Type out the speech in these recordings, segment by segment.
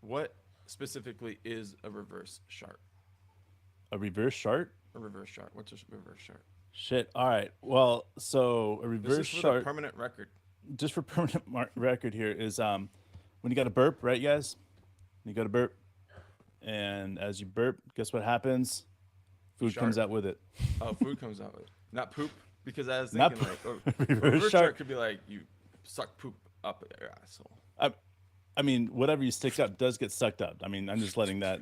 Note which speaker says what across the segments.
Speaker 1: What specifically is a reverse shark?
Speaker 2: A reverse shark?
Speaker 1: A reverse shark. What's a reverse shark?
Speaker 2: Shit. All right. Well, so a
Speaker 1: This
Speaker 2: reverse
Speaker 1: is for the
Speaker 2: shark,
Speaker 1: permanent record.
Speaker 2: just for permanent record here, is when you got to burp, right, guys? You got to burp, and as you burp, guess what happens?
Speaker 1: You
Speaker 2: Food comes
Speaker 1: shark.
Speaker 2: out with it.
Speaker 1: Oh, food comes out with it. Not poop. Because I was
Speaker 2: Not
Speaker 1: thinking like, a
Speaker 2: reverse
Speaker 1: reverse shark
Speaker 2: shark.
Speaker 1: could be like you suck poop up your asshole.
Speaker 2: I, I mean, whatever you stick up does get sucked up. I mean, I'm just letting that.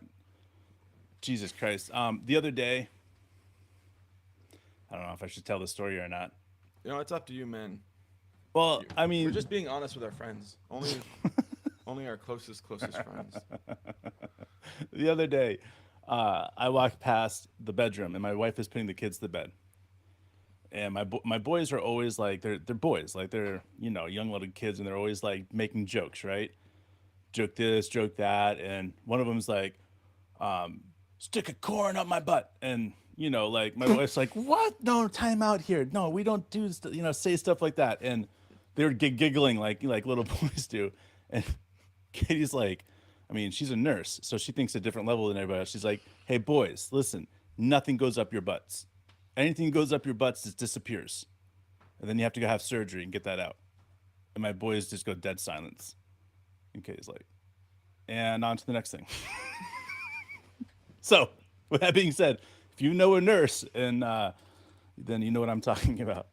Speaker 2: Jesus Christ. The other day, I don't know if I should tell the story or not.
Speaker 1: You know, it's up to you, man.
Speaker 2: Well, I
Speaker 1: We're
Speaker 2: mean,
Speaker 1: just being honest with our friends. Only our closest friends.
Speaker 2: the other day, I walked past the bedroom, and my wife is putting the kids to bed. And my boys are always like they're boys, like they're young little kids, and they're always like making jokes, right? Joke this, joke that, and one of them's like, "Stick a corn up my butt," and like my wife's like, "What? No, time out here. No, we don't do say stuff like that." And they were giggling like little boys do, and Katie's like, I mean, she's a nurse, so she thinks a different level than everybody else. She's like, "Hey, boys, listen, nothing goes up your butts. Anything goes up your butts just disappears, and then you have to go have surgery and get that out." And my boys just go dead silence. And Katie's like, and on to the next thing. So, with that being said, if you know a nurse, and then you know what I'm talking about.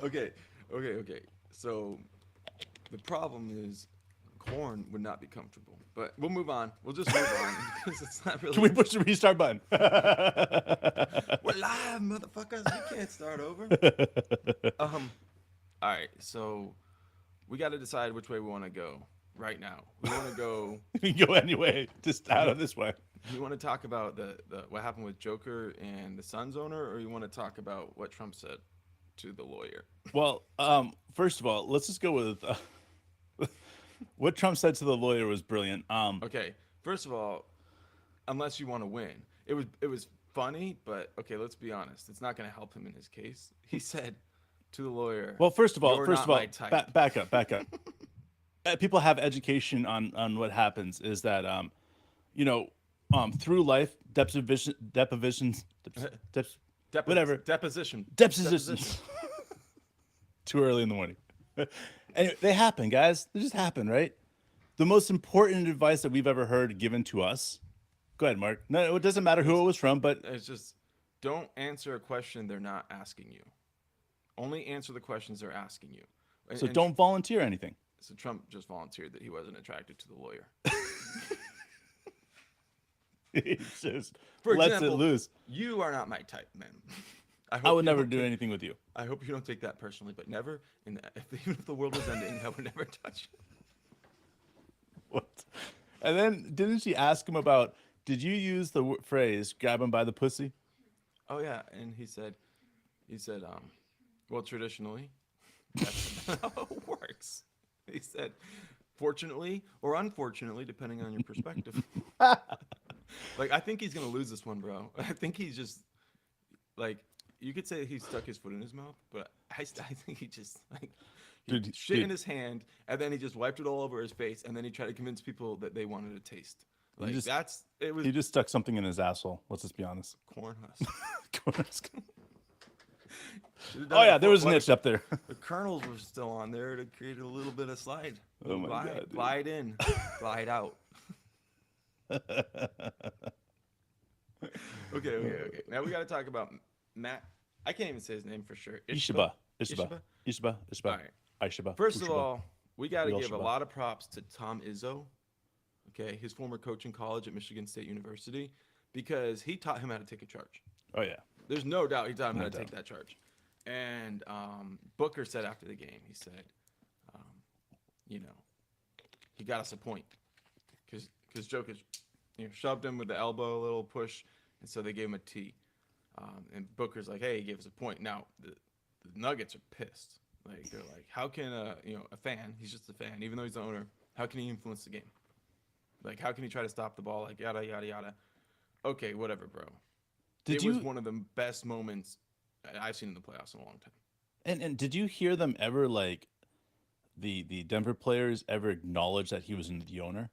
Speaker 1: Okay, okay. So the problem is corn would not be comfortable. But we'll move on. We'll just move on because it's not
Speaker 2: Can
Speaker 1: really
Speaker 2: we push the
Speaker 1: interesting.
Speaker 2: restart button?
Speaker 1: We're live, motherfuckers. We can't start over. Um. All right. So we got to decide which way we want to go right now. We want to go.
Speaker 2: We can go anyway, just out of this way.
Speaker 1: You want to talk about the what happened with Joker and the Suns owner, or you want to talk about what Trump said to the lawyer?
Speaker 2: Well, first of all, let's just go with what Trump said to the lawyer was brilliant.
Speaker 1: Okay. First of all, unless you want to win, it was funny, but okay. Let's be honest. It's not going to help him in his case. He said to the lawyer,
Speaker 2: Well,
Speaker 1: "You're not my type."
Speaker 2: back up. People have education on what happens. Is that you know, through life, depositions, whatever,
Speaker 1: Deposition. Deposition.
Speaker 2: depositions. Too early in the morning. Anyway, they happen, guys. They just happen, right? The most important advice that we've ever heard given to us. Go ahead, Mark. No, it doesn't matter who
Speaker 1: It's
Speaker 2: it was from, but
Speaker 1: it's just don't answer a question they're not asking you. Only answer the questions they're asking you.
Speaker 2: so don't volunteer anything.
Speaker 1: So Trump just volunteered that he wasn't attracted to the lawyer.
Speaker 2: He just
Speaker 1: For
Speaker 2: lets it
Speaker 1: example,
Speaker 2: loose.
Speaker 1: you are not my type, man. I
Speaker 2: I
Speaker 1: hope
Speaker 2: would
Speaker 1: you
Speaker 2: never
Speaker 1: don't
Speaker 2: do
Speaker 1: take.
Speaker 2: anything with you.
Speaker 1: I hope you don't take that personally, but never. Even if the world was ending, I would never touch you.
Speaker 2: What? And then didn't she ask him about? Did you use the phrase "grab him by the pussy"?
Speaker 1: Oh yeah, and he said, well, traditionally, that's not how it works. He said, fortunately or unfortunately, depending on your perspective. Like, I think he's gonna lose this one, bro. I think he's just like you could say he stuck his foot in his mouth, but I think he just like he shit in
Speaker 2: Dude,
Speaker 1: his hand and then he just wiped it all over his face and then he tried to convince people that they wanted to taste.
Speaker 2: he
Speaker 1: Like
Speaker 2: just
Speaker 1: that's it was
Speaker 2: he just stuck something in his asshole. Let's just be honest.
Speaker 1: corn husk. Should have
Speaker 2: Oh
Speaker 1: done it
Speaker 2: yeah, there
Speaker 1: before
Speaker 2: was an
Speaker 1: while
Speaker 2: itch up there.
Speaker 1: the kernels were still on there to create a little bit of slide. A
Speaker 2: Oh
Speaker 1: little
Speaker 2: my
Speaker 1: glide,
Speaker 2: god, dude.
Speaker 1: glide in, glide out. Okay. Now we got to talk about Matt. I can't even say his name for sure.
Speaker 2: Ishiba,
Speaker 1: Ishba.
Speaker 2: Ishiba, Ishiba,
Speaker 1: All
Speaker 2: Ishiba,
Speaker 1: right.
Speaker 2: Aishiba,
Speaker 1: First of
Speaker 2: Ushiba,
Speaker 1: all, we got to
Speaker 2: Real
Speaker 1: give a
Speaker 2: Shiba.
Speaker 1: lot of props to Tom Izzo, okay, his former coach in college at Michigan State University, because he taught him how to take a charge.
Speaker 2: Oh yeah,
Speaker 1: There's no doubt he taught him how
Speaker 2: no
Speaker 1: to take
Speaker 2: doubt.
Speaker 1: that charge. And Booker said after the game, he said, um, you know, he got us a point because Jokic, shoved him with the elbow, a little push, and so they gave him a T. And Booker's like, hey, he gave us a point. Now the Nuggets are pissed. Like they're like, how can a fan? He's just a fan, even though he's the owner. How can he influence the game? Like, how can he try to stop the ball? Like yada yada yada. Okay, whatever, bro.
Speaker 2: Did
Speaker 1: It was
Speaker 2: you
Speaker 1: one of the best moments I've seen in the playoffs in a long time.
Speaker 2: and did you hear them ever like the Denver players ever acknowledge that he was the owner?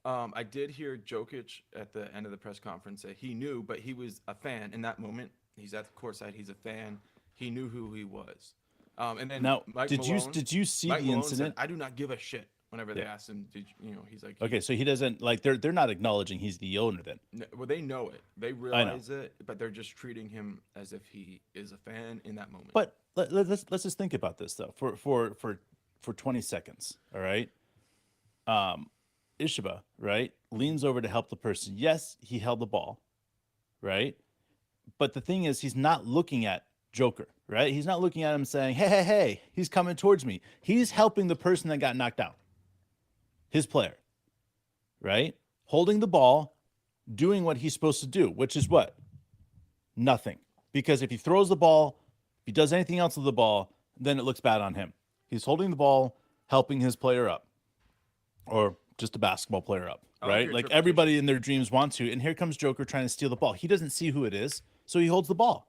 Speaker 1: I did hear Jokic at the end of the press conference say he knew, but he was a fan in that moment. He's at the courtside. He's a fan. He knew who he was. And then
Speaker 2: Now, did you see
Speaker 1: Mike
Speaker 2: the
Speaker 1: Malone said,
Speaker 2: incident?
Speaker 1: "I do not give a shit." Whenever they
Speaker 2: Yeah.
Speaker 1: asked him, did you know? He's like,
Speaker 2: Okay, so he doesn't like they're not acknowledging he's the owner then.
Speaker 1: well, they know it. They
Speaker 2: I know.
Speaker 1: realize it, but they're just treating him as if he is a fan in that moment.
Speaker 2: But let's just think about this though for 20 seconds. All right. Ishiba, right, leans over to help the person. Yes, he held the ball, right? But the thing is, he's not looking at Joker, right? He's not looking at him saying, hey, hey, hey, he's coming towards me. He's helping the person that got knocked out, his player, right? Holding the ball, doing what he's supposed to do, which is what? Nothing. Because if he throws the ball, if he does anything else with the ball, then it looks bad on him. He's holding the ball, helping his player up, or just a basketball player up,
Speaker 1: I like
Speaker 2: right?
Speaker 1: your
Speaker 2: Like
Speaker 1: interpretation.
Speaker 2: everybody in their dreams want to. And here comes Joker trying to steal the ball. He doesn't see who it is, so he holds the ball.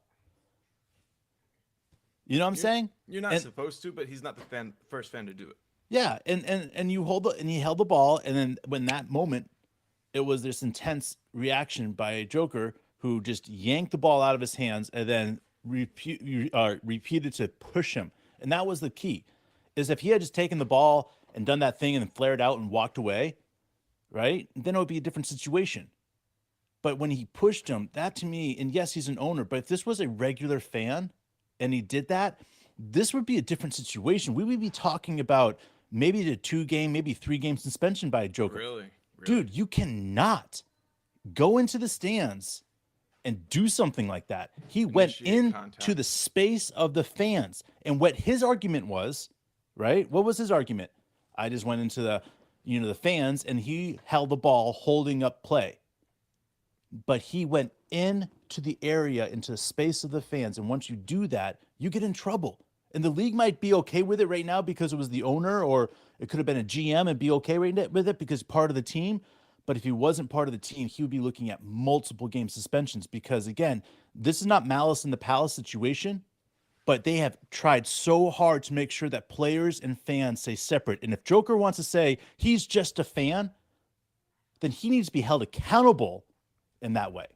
Speaker 2: You know what I'm saying?
Speaker 1: You're not
Speaker 2: And-
Speaker 1: supposed to, but he's not the first fan to do it.
Speaker 2: Yeah, and you hold the, and he held the ball, and then when that moment, it was this intense reaction by Joker who just yanked the ball out of his hands and then repeated to push him, and that was the key. Is if he had just taken the ball and done that thing and then flared out and walked away, right? Then it would be a different situation. But when he pushed him, that to me, and yes, he's an owner, but if this was a regular fan and he did that, this would be a different situation. We would be talking about maybe the 2-game, maybe 3-game suspension by a Joker.
Speaker 1: Really?
Speaker 2: Dude, you cannot go into the stands and do something like that. He went
Speaker 1: Initiate
Speaker 2: into
Speaker 1: contact.
Speaker 2: the space of the fans. And what his argument was, right? What was his argument? I just went into the fans and he held the ball holding up play. But he went into the area, into the space of the fans. And once you do that, you get in trouble. And the league might be okay with it right now because it was the owner, or it could have been a GM and be okay with it because part of the team. But if he wasn't part of the team, he would be looking at multiple game suspensions because, again, this is not Malice in the Palace situation, but they have tried so hard to make sure that players and fans stay separate. And if Joker wants to say he's just a fan, then he needs to be held accountable in that way.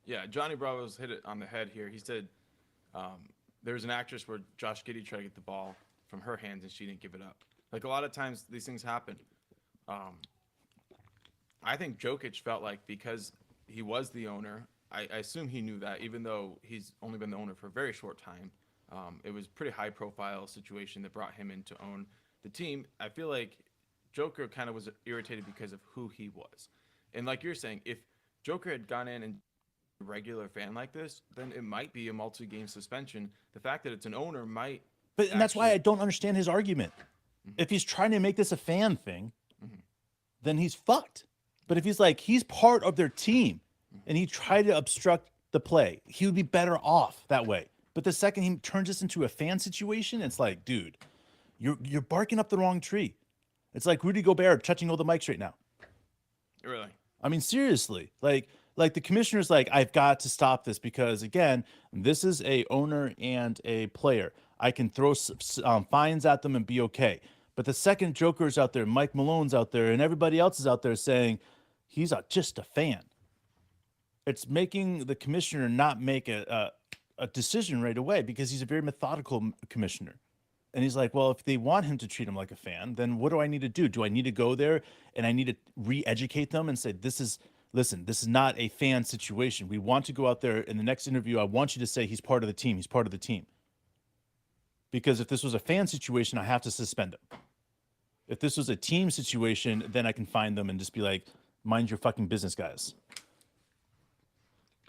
Speaker 1: Yeah, Johnny Bravo's hit it on the head here. He said there was an actress where Josh Giddey tried to get the ball from her hands and she didn't give it up. Like a lot of times these things happen. I think Jokic felt like because he was the owner, I assume he knew that, even though he's only been the owner for a very short time. It was a pretty high-profile situation that brought him in to own the team. I feel like Joker kind of was irritated because of who he was. And like you're saying, if Joker had gone in and a regular fan like this, then it might be a multi-game suspension. The fact that it's an owner might.
Speaker 2: And that's why I don't understand his argument. If he's trying to make this a fan thing, then he's fucked. But if he's like, he's part of their team and he tried to obstruct the play, he would be better off that way. But the second he turns this into a fan situation, it's like, dude, you're barking up the wrong tree. It's like Rudy Gobert touching all the mics right now.
Speaker 1: Really?
Speaker 2: I mean, seriously, like the commissioner's like, I've got to stop this because, again, this is a owner and a player. I can throw fines at them and be okay. But the second Joker's out there, Mike Malone's out there, and everybody else is out there saying he's just a fan, it's making the commissioner not make a decision right away because he's a very methodical commissioner. And he's like, well, if they want him to treat him like a fan, then what do I need to do? Do I need to go there and I need to re-educate them and say, listen, this is not a fan situation. We want to go out there in the next interview. I want you to say he's part of the team. He's part of the team. Because if this was a fan situation, I have to suspend him. If this was a team situation, then I can find them and just be like, mind your fucking business, guys.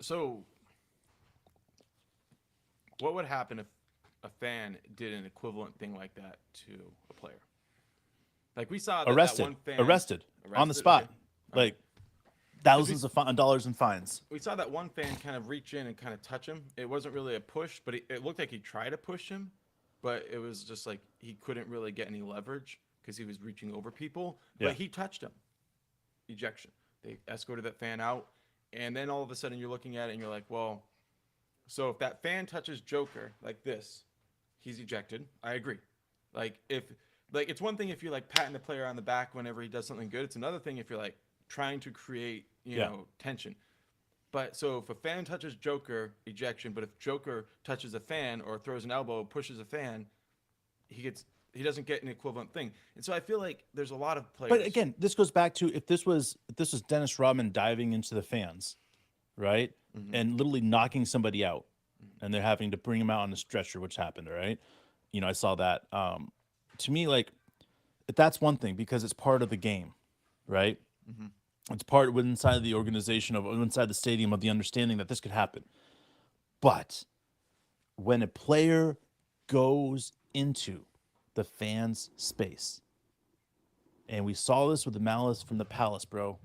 Speaker 1: So, what would happen if a fan did an equivalent thing like that to a player? Like we saw that
Speaker 2: Arrested.
Speaker 1: one fan
Speaker 2: Arrested on the spot.
Speaker 1: Okay.
Speaker 2: Like thousands of dollars in fines.
Speaker 1: We saw that one fan kind of reach in and kind of touch him. It wasn't really a push, but it looked like he tried to push him, but it was just like he couldn't really get any leverage because he was reaching over people.
Speaker 2: Yeah.
Speaker 1: But he touched him. Ejection. They escorted that fan out, and then all of a sudden you're looking at it and you're like, well, so if that fan touches Joker like this, he's ejected. I agree. Like if like it's one thing if you're like patting the player on the back whenever he does something good. It's another thing if you're like trying to create,
Speaker 2: Yeah.
Speaker 1: tension. But so if a fan touches Joker, ejection. But if Joker touches a fan or throws an elbow, pushes a fan, he doesn't get an equivalent thing. And so I feel like there's a lot of
Speaker 2: But
Speaker 1: players.
Speaker 2: again, this goes back to if this was Dennis Rodman diving into the fans, right?
Speaker 1: Mhm.
Speaker 2: And literally knocking somebody out, and they're having to bring him out on a stretcher, which happened, right? I saw that. To me, like, that's one thing because it's part of the game, right?
Speaker 1: Mhm.
Speaker 2: It's part of inside the organization of inside the stadium of the understanding that this could happen. But when a player goes into the fans' space, and we saw this with the Malice from the Palace, bro,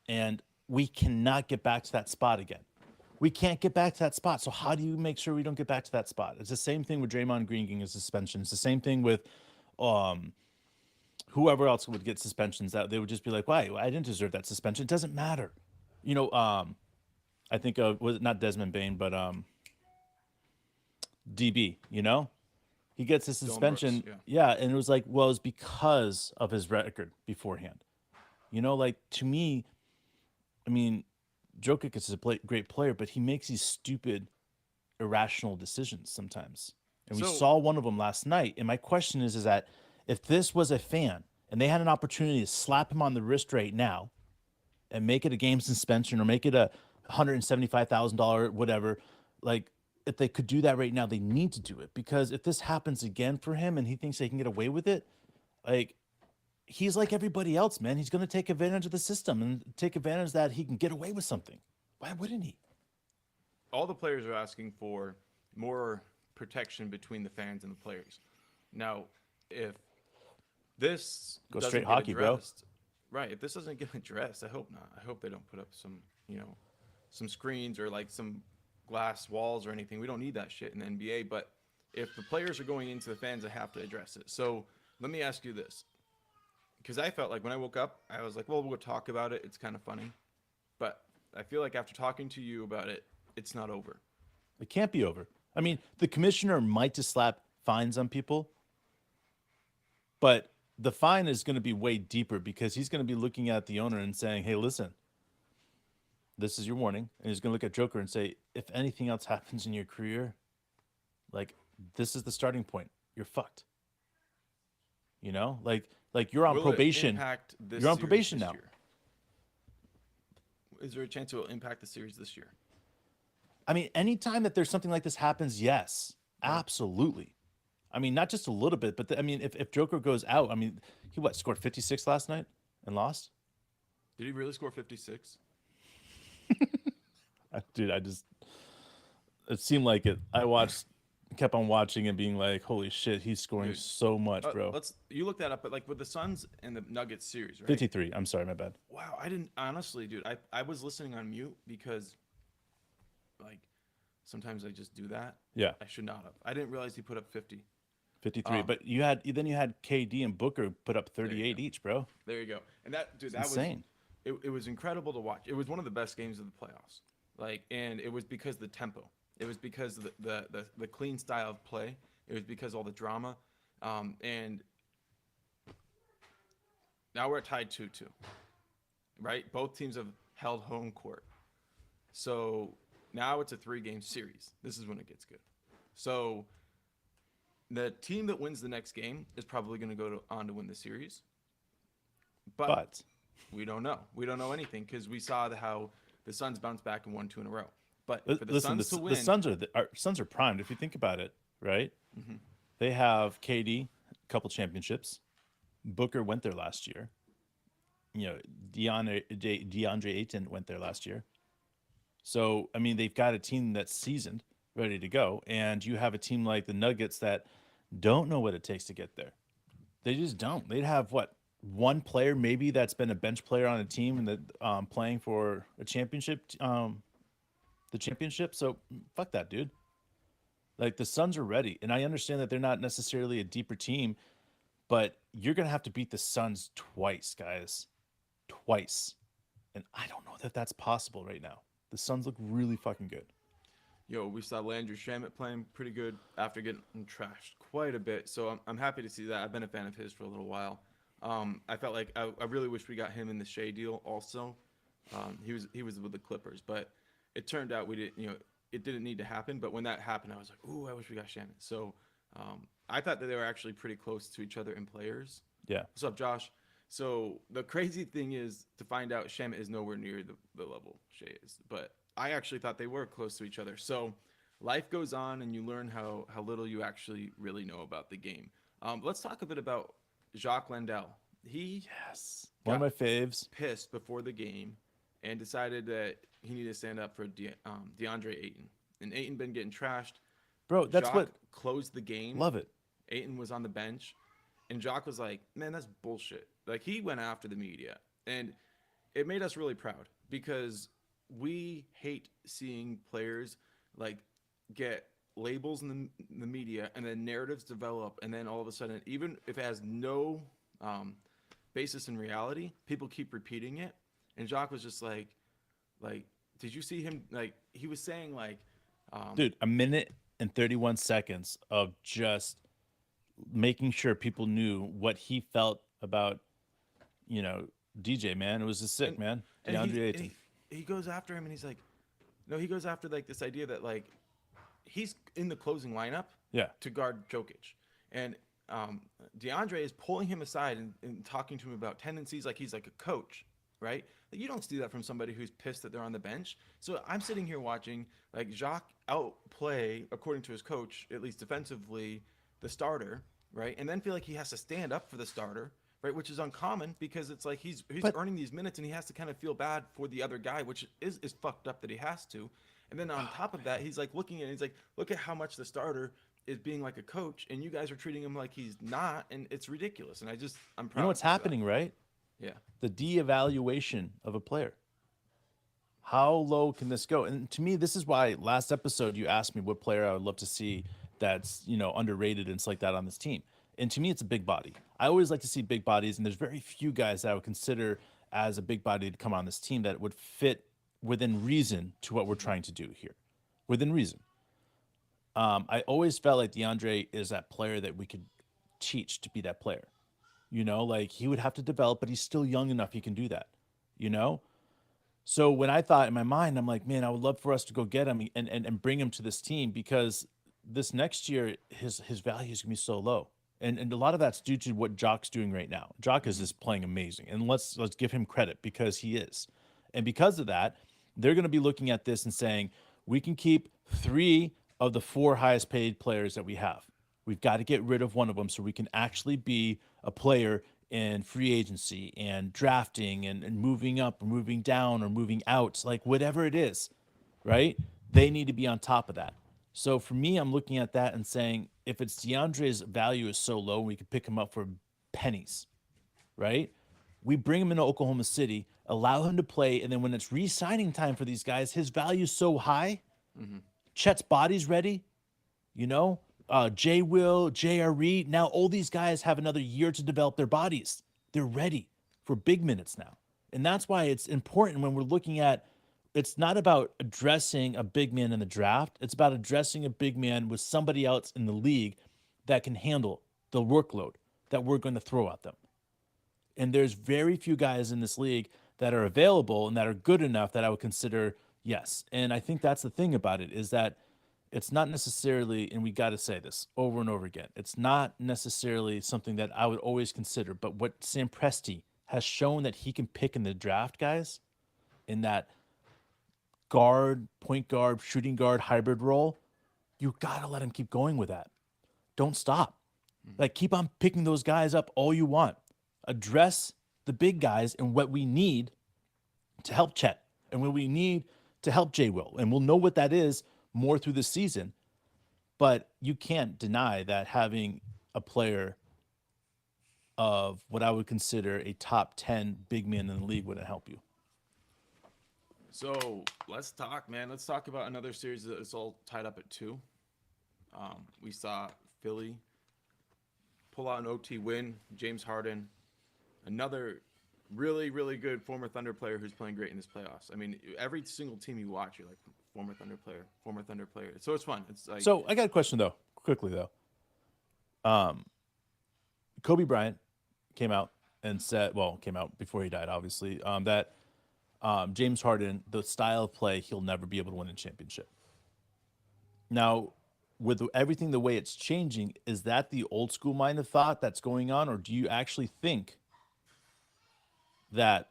Speaker 2: and we cannot get back to that spot again. We can't get back to that spot. So how do you make sure we don't get back to that spot? It's the same thing with Draymond Green getting a suspension. It's the same thing with um, whoever else would get suspensions. That they would just be like, "Why? I didn't deserve that suspension." It doesn't matter. I think was it not Desmond Bain, but DB. He gets a
Speaker 1: Dylan Brooks,
Speaker 2: suspension.
Speaker 1: yeah.
Speaker 2: Yeah, and it was like, well, it's because of his record beforehand. Like to me, I mean, Jokic is a great player, but he makes these stupid, irrational decisions sometimes. And we
Speaker 1: So
Speaker 2: saw one of them last night. And my question is that if this was a fan and they had an opportunity to slap him on the wrist right now and make it a game suspension or make it a $175,000 whatever, like if they could do that right now, they need to do it because if this happens again for him and he thinks they can get away with it, like he's like everybody else, man. He's going to take advantage of the system and take advantage that he can get away with something. Why wouldn't he?
Speaker 1: all the players are asking for more protection between the fans and the players. Now, if this
Speaker 2: Go straight
Speaker 1: doesn't get
Speaker 2: hockey, bro.
Speaker 1: addressed, right? If this doesn't get addressed, I hope not. I hope they don't put up some screens or like some glass walls or anything. We don't need that shit in the NBA. But if the players are going into the fans, they have to address it. So let me ask you this, because I felt like when I woke up, I was like, well, we'll talk about it. It's kind of funny, but I feel like after talking to you about it, it's not over.
Speaker 2: It can't be over. I mean, the commissioner might just slap fines on people, but the fine is going to be way deeper because he's going to be looking at the owner and saying, hey, listen, this is your warning. And he's going to look at Joker and say, if anything else happens in your career, like this is the starting point. You're fucked. Like you're on
Speaker 1: Will it
Speaker 2: probation.
Speaker 1: impact this
Speaker 2: You're on
Speaker 1: series
Speaker 2: probation
Speaker 1: this
Speaker 2: now.
Speaker 1: year? Is there a chance it will impact the series this year?
Speaker 2: I mean, anytime that there's something like this happens, yes,
Speaker 1: Yeah.
Speaker 2: absolutely. I mean, not just a little bit, but I mean, if Joker goes out, I mean, he scored 56 last night and lost?
Speaker 1: Did he really score 56?
Speaker 2: Dude, it seemed like it. Kept on watching and being like, holy shit, he's scoring
Speaker 1: Dude,
Speaker 2: so much, bro.
Speaker 1: you look that up, but like with the Suns and the Nuggets series, right?
Speaker 2: 53. I'm sorry, my bad.
Speaker 1: Wow, I didn't honestly, dude. I was listening on mute because like sometimes I just do that.
Speaker 2: Yeah,
Speaker 1: I should not have. I didn't realize he put up 50.
Speaker 2: 53.
Speaker 1: Um,
Speaker 2: But you had KD and Booker put up 38 each, bro.
Speaker 1: There you go. And that dude,
Speaker 2: It's
Speaker 1: that
Speaker 2: insane.
Speaker 1: it was incredible to watch. It was one of the best games of the playoffs. Like, and it was because of the tempo. It was because of the clean style of play. It was because of all the drama. And now we're tied 2-2. Right? Both teams have held home court. So now it's a 3-game series. This is when it gets good. So the team that wins the next game is probably going to go on to win the series. But we don't know. We don't know anything because we saw how the Suns bounced back and won 2 in a row. But for the
Speaker 2: listen,
Speaker 1: Suns to win,
Speaker 2: the Suns are primed. If you think about it, right?
Speaker 1: Mm-hmm.
Speaker 2: They have KD, a couple championships. Booker went there last year. DeAndre Ayton went there last year. So, I mean, they've got a team that's seasoned, ready to go. And you have a team like the Nuggets that don't know what it takes to get there. They just don't. They'd have, one player maybe that's been a bench player on a team and that playing for a championship, the championship. So, fuck that, dude. Like, the Suns are ready. And I understand that they're not necessarily a deeper team, but you're going to have to beat the Suns twice, guys. Twice. And I don't know that that's possible right now. The Suns look really fucking good.
Speaker 1: We saw Landry Shamet playing pretty good after getting trashed quite a bit. So I'm happy to see that. I've been a fan of his for a little while. I felt like I really wish we got him in the Shea deal also. He was with the Clippers, but it turned out we didn't. It didn't need to happen. But when that happened, I was like, ooh, I wish we got Shamet. So I thought that they were actually pretty close to each other in players.
Speaker 2: Yeah.
Speaker 1: What's up, Josh? So the crazy thing is to find out Shamet is nowhere near the level Shea is. But I actually thought they were close to each other. So life goes on and you learn how little you actually really know about the game. Let's talk a bit about Jacques Landell. He
Speaker 2: Yes. One of
Speaker 1: got
Speaker 2: my faves.
Speaker 1: pissed before the game and decided that he needed to stand up for DeAndre Ayton. And Ayton been getting trashed.
Speaker 2: Bro, that's
Speaker 1: Jacques
Speaker 2: what
Speaker 1: closed the game.
Speaker 2: love it.
Speaker 1: Ayton was on the bench, and Jacques was like, "Man, that's bullshit." Like he went after the media, and it made us really proud because we hate seeing players like get labels in the media, and then narratives develop, and then all of a sudden, even if it has no basis in reality, people keep repeating it. And Jacques was just like, did you see him? Like he was saying like,
Speaker 2: Dude, a minute and 31 seconds of just making sure people knew what he felt about, DJ, man. It was just sick,
Speaker 1: and
Speaker 2: man.
Speaker 1: and
Speaker 2: DeAndre Ayton.
Speaker 1: he goes after him, and he's like, no, he goes after like this idea that like he's in the closing lineup
Speaker 2: Yeah.
Speaker 1: to guard Jokic, and DeAndre is pulling him aside and talking to him about tendencies like he's like a coach, right? Like, you don't see that from somebody who's pissed that they're on the bench. So I'm sitting here watching like Jacques outplay, according to his coach, at least defensively, the starter, right? And then feel like he has to stand up for the starter, right? Which is uncommon because it's like he's
Speaker 2: But
Speaker 1: earning these minutes and he has to kind of feel bad for the other guy, which is fucked up that he has to. And then on top of that, he's like looking at it, he's like, look at how much the starter is being like a coach, and you guys are treating him like he's not, and it's ridiculous. And I'm proud.
Speaker 2: you know what's
Speaker 1: to see that.
Speaker 2: happening, right?
Speaker 1: Yeah.
Speaker 2: The de-evaluation of a player. How low can this go? And to me, this is why last episode you asked me what player I would love to see that's, underrated and stuff like that on this team. And to me, it's a big body. I always like to see big bodies, and there's very few guys that I would consider as a big body to come on this team that would fit within reason to what we're trying to do here. Within reason. I always felt like DeAndre is that player that we could teach to be that player. Like he would have to develop, but he's still young enough he can do that. You know? So when I thought in my mind, I'm like, man, I would love for us to go get him and bring him to this team because this next year his value is gonna be so low. And a lot of that's due to what Jock's doing right now. Jock is just playing amazing. And let's give him credit because he is. And because of that, they're gonna be looking at this and saying, we can keep 3 of the 4 highest paid players that we have. We've got to get rid of one of them so we can actually be a player in free agency and drafting and moving up or moving down or moving out, like whatever it is, right? They need to be on top of that. So for me, I'm looking at that and saying, if it's DeAndre's value is so low, we could pick him up for pennies, right? We bring him into Oklahoma City, allow him to play, and then when it's re-signing time for these guys, his value is so high. Chet's body's ready, J. Will, J.R. Reed. Now all these guys have another year to develop their bodies. They're ready for big minutes now. And that's why it's important when we're looking at, it's not about addressing a big man in the draft. It's about addressing a big man with somebody else in the league that can handle the workload that we're going to throw at them. And there's very few guys in this league that are available and that are good enough that I would consider yes. And I think that's the thing about it is that it's not necessarily, and we got to say this over and over again, it's not necessarily something that I would always consider. But what Sam Presti has shown that he can pick in the draft, guys, in that guard, point guard, shooting guard hybrid role, you got to let him keep going with that. Don't stop. Like, keep on picking those guys up all you want. Address the big guys and what we need to help Chet and what we need to help J. Will. And we'll know what that is more through the season. But you can't deny that having a player of what I would consider a top 10 big man in the league wouldn't help you.
Speaker 1: So let's talk, man. Let's talk about another series that is all tied up at 2. We saw Philly pull out an OT win. James Harden, another really, really good former Thunder player who's playing great in this playoffs. I mean, every single team you watch, you're like, former Thunder player, former Thunder player. So it's fun. It's like
Speaker 2: So I got a question though, quickly though. Kobe Bryant came out and said, well, came out before he died, obviously, that James Harden, the style of play, he'll never be able to win a championship. Now, with everything the way it's changing, is that the old school mind of thought that's going on, or do you actually think that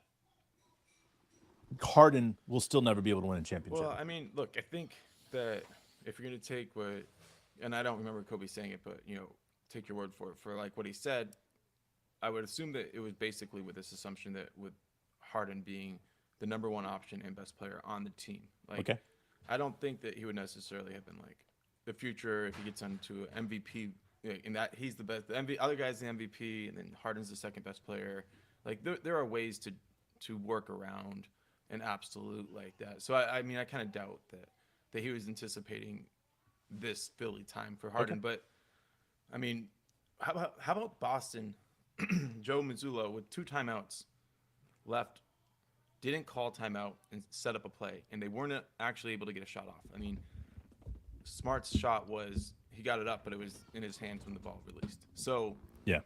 Speaker 2: Harden will still never be able to win a championship?
Speaker 1: well, I mean, look, I think that if you're gonna take what, and I don't remember Kobe saying it, but take your word for it for like what he said. I would assume that it was basically with this assumption that with Harden being the number one option and best player on the team. Like,
Speaker 2: Okay.
Speaker 1: I don't think that he would necessarily have been like the future if he gets onto an MVP. In that he's the best. The other guy's the MVP, and then Harden's the second best player. Like there are ways to work around an absolute like that. So I mean I kind of doubt that he was anticipating this Philly time for Harden.
Speaker 2: Okay.
Speaker 1: But I mean, how about Boston? Joe Mazzulla with 2 timeouts left, didn't call timeout and set up a play, and they weren't actually able to get a shot off. I mean, Smart's shot was he got it up, but it was in his hands when the ball released. So
Speaker 2: Yeah.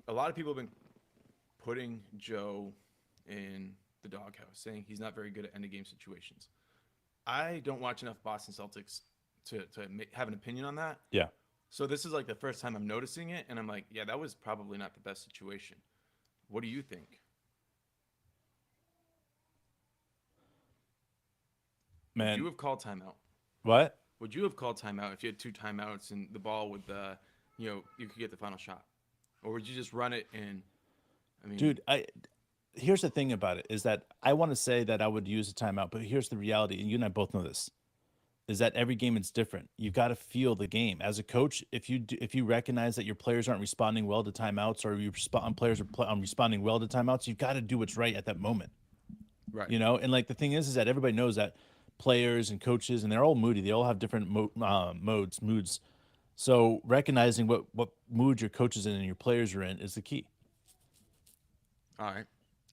Speaker 1: a lot of people have been putting Joe in the doghouse, saying he's not very good at end of game situations. I don't watch enough Boston Celtics to have an opinion on that.
Speaker 2: Yeah.
Speaker 1: So this is like the first time I'm noticing it, and I'm like, yeah, that was probably not the best situation. What do you think? Would
Speaker 2: Man,
Speaker 1: you have called timeout?
Speaker 2: what?
Speaker 1: Would you have called timeout if you had 2 timeouts and the ball with you could get the final shot, or would you just run it and? I mean,
Speaker 2: Dude, here's the thing about it is that I want to say that I would use a timeout, but here's the reality, and you and I both know this, is that every game is different. You've got to feel the game. As a coach, if you recognize that your players aren't responding well to timeouts, or players are responding well to timeouts, you've got to do what's right at that moment.
Speaker 1: right?
Speaker 2: And like the thing is that everybody knows that players and coaches, and they're all moody. They all have different moods. So recognizing what mood your coach is in and your players are in is the key.
Speaker 1: All right,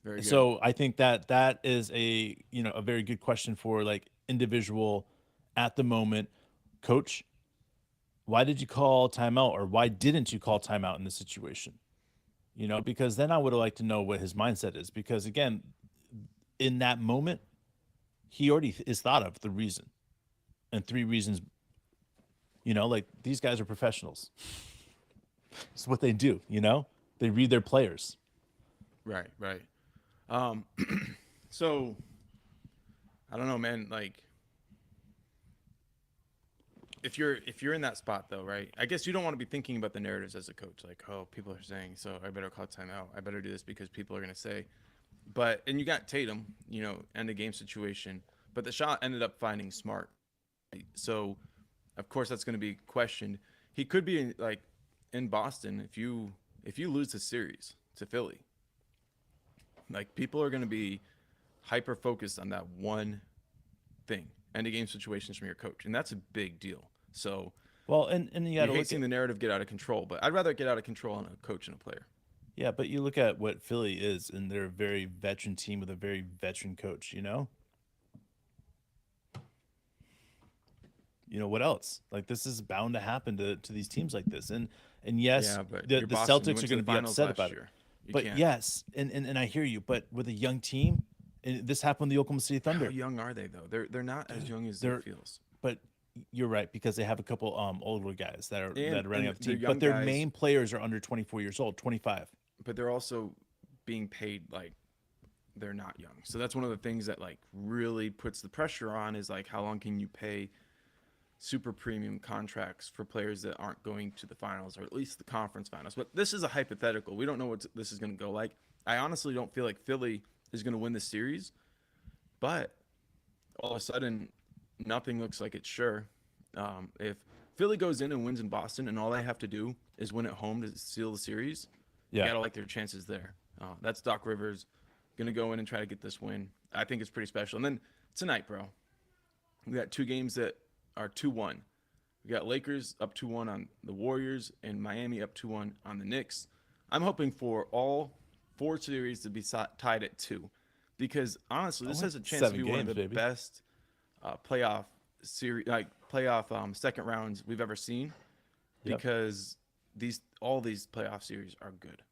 Speaker 1: very good.
Speaker 2: So I think that is a very good question for like individual at the moment. Coach, why did you call timeout, or why didn't you call timeout in this situation? Because then I would have liked to know what his mindset is, because again, in that moment, he already is thought of the reason, and 3 reasons. Like these guys are professionals. It's what they do. They read their players.
Speaker 1: Right, right. Um, so I don't know, man. Like, if you're in that spot though, right? I guess you don't want to be thinking about the narratives as a coach, like, oh, people are saying, so I better call timeout. I better do this because people are gonna say. And you got Tatum, end of game situation, but the shot ended up finding Smart. So, of course, that's gonna be questioned. He could be in Boston if you lose the series to Philly. Like, people are going to be hyper focused on that one thing, end of game situations from your coach, and that's a big deal. So,
Speaker 2: Well, and you
Speaker 1: you
Speaker 2: got to
Speaker 1: hate
Speaker 2: look
Speaker 1: seeing the narrative get out of control, but I'd rather get out of control on a coach and a player.
Speaker 2: yeah, but you look at what Philly is, and they're a very veteran team with a very veteran coach. What else? Like, this is bound to happen to these teams like this, and yes,
Speaker 1: Yeah, but
Speaker 2: the
Speaker 1: you're Boston. You
Speaker 2: Celtics
Speaker 1: went
Speaker 2: are
Speaker 1: to
Speaker 2: going
Speaker 1: the
Speaker 2: to be
Speaker 1: finals
Speaker 2: upset
Speaker 1: last
Speaker 2: about it.
Speaker 1: year. You
Speaker 2: But
Speaker 1: can't.
Speaker 2: yes, and I hear you. But with a young team, and this happened with the Oklahoma City
Speaker 1: How
Speaker 2: Thunder.
Speaker 1: young are they though? They're not as young as
Speaker 2: they're-
Speaker 1: it feels.
Speaker 2: But you're right, because they have a couple older guys that are running
Speaker 1: And
Speaker 2: off the
Speaker 1: they're
Speaker 2: team.
Speaker 1: young
Speaker 2: But their
Speaker 1: guys.
Speaker 2: main players are under 24 years old, 25.
Speaker 1: But they're also being paid like they're not young. So that's one of the things that like really puts the pressure on is like how long can you pay super premium contracts for players that aren't going to the finals or at least the conference finals. But this is a hypothetical. We don't know what this is going to go like. I honestly don't feel like Philly is going to win the series, but all of a sudden nothing looks like it's sure. If Philly goes in and wins in Boston and all they have to do is win at home to seal the series, you
Speaker 2: Yeah.
Speaker 1: gotta like their chances there. That's Doc Rivers gonna go in and try to get this win. I think it's pretty special. And then tonight, bro, we got 2 games that are 2-1. We got Lakers up 2-1 on the Warriors and Miami up 2-1 on the Knicks. I'm hoping for all 4 series to be tied at 2, because honestly, this has a chance to
Speaker 2: 7
Speaker 1: be one of
Speaker 2: games,
Speaker 1: the
Speaker 2: baby.
Speaker 1: best playoff series, like playoff second rounds we've ever seen,
Speaker 2: Yep.
Speaker 1: because all these playoff series are good.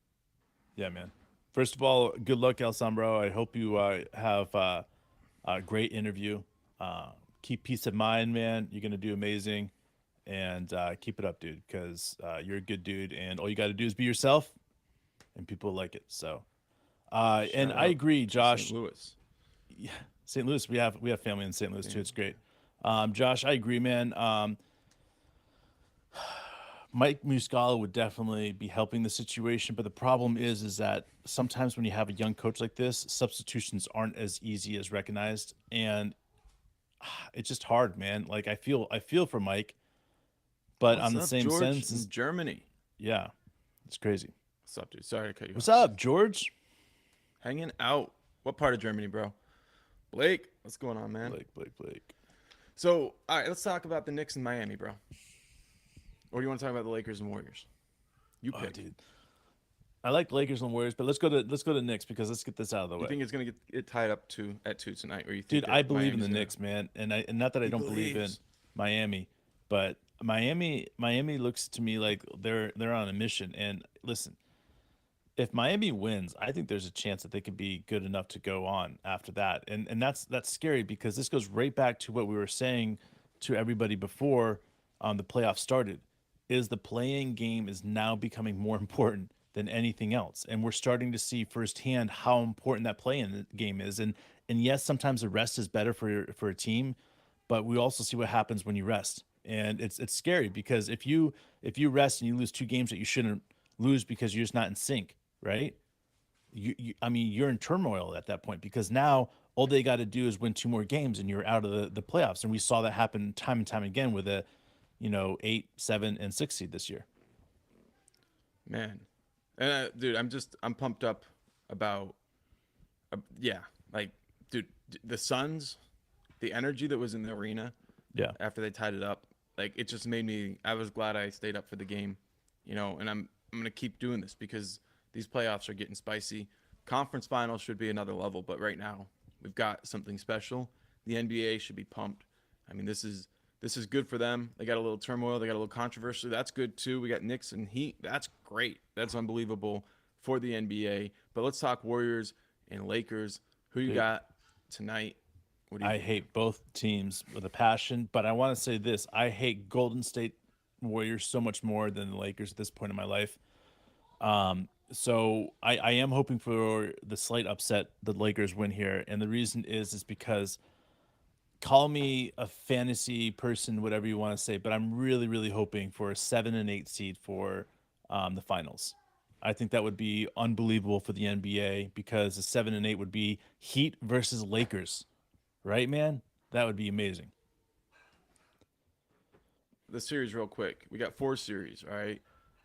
Speaker 2: Yeah, man. First of all, good luck, El Sombro. I hope you have a great interview. Keep peace of mind, man. You're gonna do amazing, and keep it up, dude. Because you're a good dude, and all you got to do is be yourself, and people like it. So, and
Speaker 1: Shout
Speaker 2: I
Speaker 1: out
Speaker 2: agree,
Speaker 1: to
Speaker 2: Josh.
Speaker 1: St. Louis.
Speaker 2: Yeah, St. Louis. We have family in St. Louis too.
Speaker 1: Yeah.
Speaker 2: It's great. Josh, I agree, man. Mike Muscala would definitely be helping the situation, but the problem is that sometimes when you have a young coach like this, substitutions aren't as easy as recognized, and it's just hard, man. Like I feel for Mike, but
Speaker 1: What's
Speaker 2: on the
Speaker 1: up,
Speaker 2: same
Speaker 1: George
Speaker 2: sense,
Speaker 1: in Germany?
Speaker 2: yeah, it's crazy.
Speaker 1: What's up, dude? Sorry to cut you
Speaker 2: What's
Speaker 1: off.
Speaker 2: up, George?
Speaker 1: Hanging out. What part of Germany, bro? Blake, what's going on, man?
Speaker 2: Blake.
Speaker 1: So, all right, let's talk about the Knicks in Miami, bro. Or do you want to talk about the Lakers and Warriors? You
Speaker 2: Oh,
Speaker 1: pick.
Speaker 2: dude. I like Lakers and Warriors, but let's go to Knicks because let's get this out of the
Speaker 1: You
Speaker 2: way.
Speaker 1: think it's gonna get tied up at 2 tonight, or you think
Speaker 2: Dude,
Speaker 1: that
Speaker 2: I believe in
Speaker 1: Miami's
Speaker 2: the
Speaker 1: gonna-
Speaker 2: Knicks, man, and not that I
Speaker 1: He
Speaker 2: don't believe in
Speaker 1: believes.
Speaker 2: Miami, but Miami looks to me like they're on a mission. And listen, if Miami wins, I think there's a chance that they could be good enough to go on after that. And that's scary because this goes right back to what we were saying to everybody before the playoffs started. Is the playing game is now becoming more important than anything else, and we're starting to see firsthand how important that play-in game is. And yes, sometimes the rest is better for a team, but we also see what happens when you rest, and it's scary because if you rest and you lose two games that you shouldn't lose because you're just not in sync, right? I mean, you're in turmoil at that point because now all they got to do is win two more games and you're out of the playoffs. And we saw that happen time and time again with a 8, 7, and 6 seed this year.
Speaker 1: Man, and dude, I'm pumped up about, yeah, like, dude, the Suns, the energy that was in the arena,
Speaker 2: Yeah.
Speaker 1: after they tied it up, like, it just made me. I was glad I stayed up for the game, and I'm gonna keep doing this because these playoffs are getting spicy. Conference finals should be another level, but right now we've got something special. The NBA should be pumped. I mean, this is good for them. They got a little turmoil. They got a little controversy. That's good too. We got Knicks and Heat. That's great. That's unbelievable for the NBA. But let's talk Warriors and Lakers. Who you
Speaker 2: Dude,
Speaker 1: got tonight? What do you
Speaker 2: I
Speaker 1: think?
Speaker 2: hate both teams with a passion, but I want to say this. I hate Golden State Warriors so much more than the Lakers at this point in my life. So I am hoping for the slight upset the Lakers win here. And the reason is because call me a fantasy person, whatever you want to say, but I'm really, really hoping for a 7 and 8 seed for the finals. I think that would be unbelievable for the NBA because the 7 and 8 would be Heat versus Lakers, right, man? That would be amazing.
Speaker 1: The series real quick. We got 4 series, all right?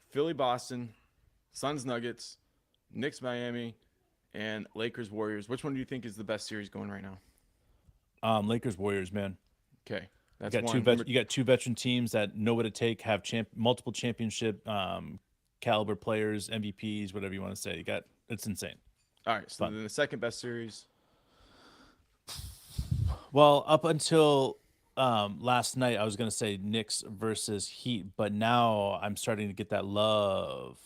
Speaker 1: Philly, Boston, Suns, Nuggets, Knicks, Miami, and Lakers, Warriors. Which one do you think is the best series going right now?
Speaker 2: Lakers Warriors, man.
Speaker 1: Okay, that's
Speaker 2: You got
Speaker 1: one.
Speaker 2: you got two veteran teams that know what it take, have multiple championship caliber players, MVPs, whatever you want to say. It's insane.
Speaker 1: All right, so
Speaker 2: Fun.
Speaker 1: then the second best series.
Speaker 2: Well, up until last night, I was gonna say Knicks versus Heat, but now I'm starting to get that love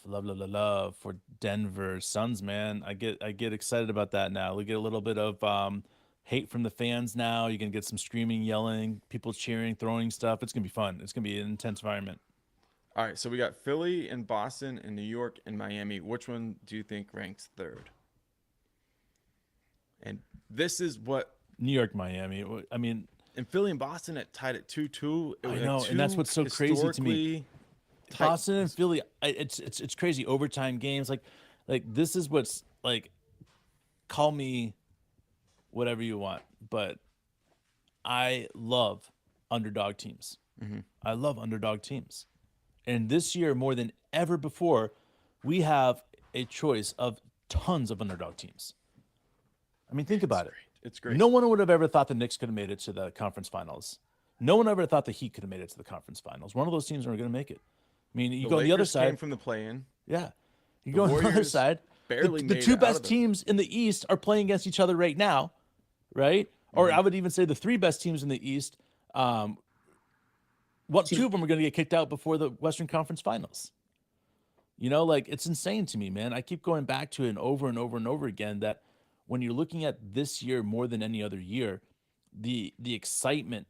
Speaker 2: for Denver Suns, man. I get excited about that now. We get a little bit of hate from the fans now. You can get some screaming, yelling, people cheering, throwing stuff. It's gonna be fun. It's gonna be an intense environment.
Speaker 1: All right, so we got Philly and Boston and New York and Miami. Which one do you think ranks third? And this is what
Speaker 2: New York, Miami. I mean,
Speaker 1: in Philly and Boston it tied at 2-2. It
Speaker 2: I
Speaker 1: was
Speaker 2: know, and that's what's so crazy to me.
Speaker 1: historically tight-
Speaker 2: Boston and Philly, it's crazy. Overtime games, like this is what's like. Call me whatever you want, but I love underdog teams. I love underdog teams, and this year more than ever before, we have a choice of tons of underdog teams. I mean, think about it.
Speaker 1: It's great.
Speaker 2: No one would have ever thought the Knicks could have made it to the conference finals. No one ever thought the Heat could have made it to the conference finals. One of those teams are going to make it. I mean, you go on the other
Speaker 1: Lakers came
Speaker 2: side.
Speaker 1: from the play-in.
Speaker 2: Yeah. You go on the other
Speaker 1: Warriors
Speaker 2: side.
Speaker 1: barely
Speaker 2: The
Speaker 1: made
Speaker 2: two
Speaker 1: it out of
Speaker 2: best
Speaker 1: the-
Speaker 2: teams in the East are playing against each other right now, right? or I would even say the 3 best teams in the East. What 2 of them are going to get kicked out before the Western Conference Finals? You know, like it's insane to me, man. I keep going back to it and over and over and over again that when you're looking at this year more than any other year, the excitement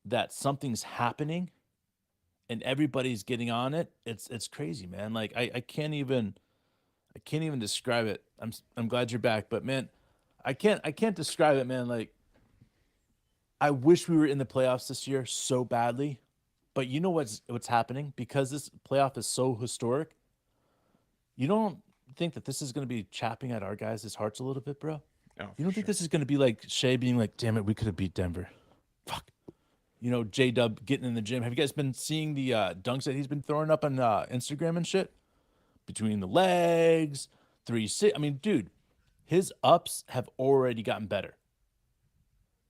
Speaker 2: that something's happening and everybody's getting on it, it's crazy, man. Like I can't even describe it. I'm glad you're back, but man, I can't describe it, man. Like I wish we were in the playoffs this year so badly. But you know what's happening? Because this playoff is so historic, you don't think that this is going to be chapping at our guys' hearts a little bit, bro?
Speaker 1: Oh,
Speaker 2: You don't think this is going to be like Shea being like, damn it, we could have beat Denver. Fuck. You know, J-Dub getting in the gym. Have you guys been seeing the dunks that he's been throwing up on Instagram and shit? Between the legs, 3-6. I mean, dude, his ups have already gotten better.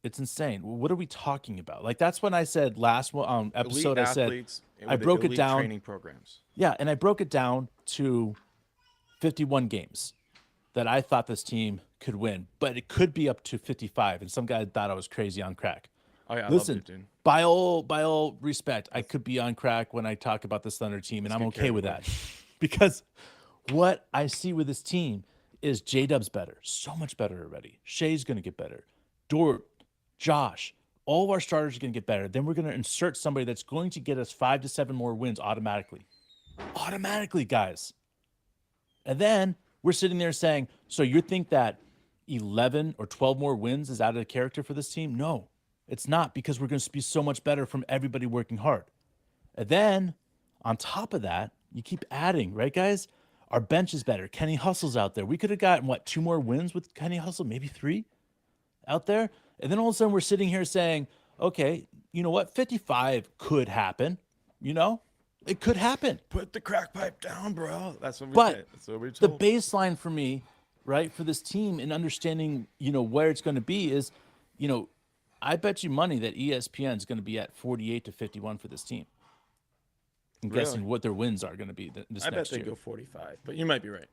Speaker 2: It's insane. What are we talking about? Like that's when I said last episode.
Speaker 1: Elite
Speaker 2: I said
Speaker 1: athletes
Speaker 2: I
Speaker 1: with
Speaker 2: broke it
Speaker 1: elite
Speaker 2: down.
Speaker 1: Training programs.
Speaker 2: Yeah, and I broke it down to 51 games that I thought this team could win, but it could be up to 55. And some guy thought I was crazy on crack.
Speaker 1: Oh yeah,
Speaker 2: Listen,
Speaker 1: I loved it, dude.
Speaker 2: by all respect, I could be on crack when I talk about this Thunder team, and I'm okay with that because what I see with this team is J-Dub's better, so much better already. Shea's going to get better. Dort, Josh, all of our starters are going to get better. Then we're going to insert somebody that's going to get us 5 to 7 more wins automatically. Automatically, guys. And then we're sitting there saying, so you think that 11 or 12 more wins is out of character for this team? No, it's not, because we're going to be so much better from everybody working hard. And then on top of that, you keep adding, right, guys? Our bench is better. Kenny Hustle's out there. We could have gotten, 2 more wins with Kenny Hustle, maybe 3 out there. And then all of a sudden we're sitting here saying, okay, you know what? 55 could happen. You know, it could happen.
Speaker 1: Put the crack pipe down, bro. That's what we
Speaker 2: But
Speaker 1: said. That's what we
Speaker 2: the
Speaker 1: told.
Speaker 2: baseline for me, right, for this team and understanding, where it's going to be is, I bet you money that ESPN is going to be at 48 to 51 for this team. I'm guessing what their wins are going to be this
Speaker 1: I
Speaker 2: next
Speaker 1: bet
Speaker 2: year.
Speaker 1: they go 45, but you might be right.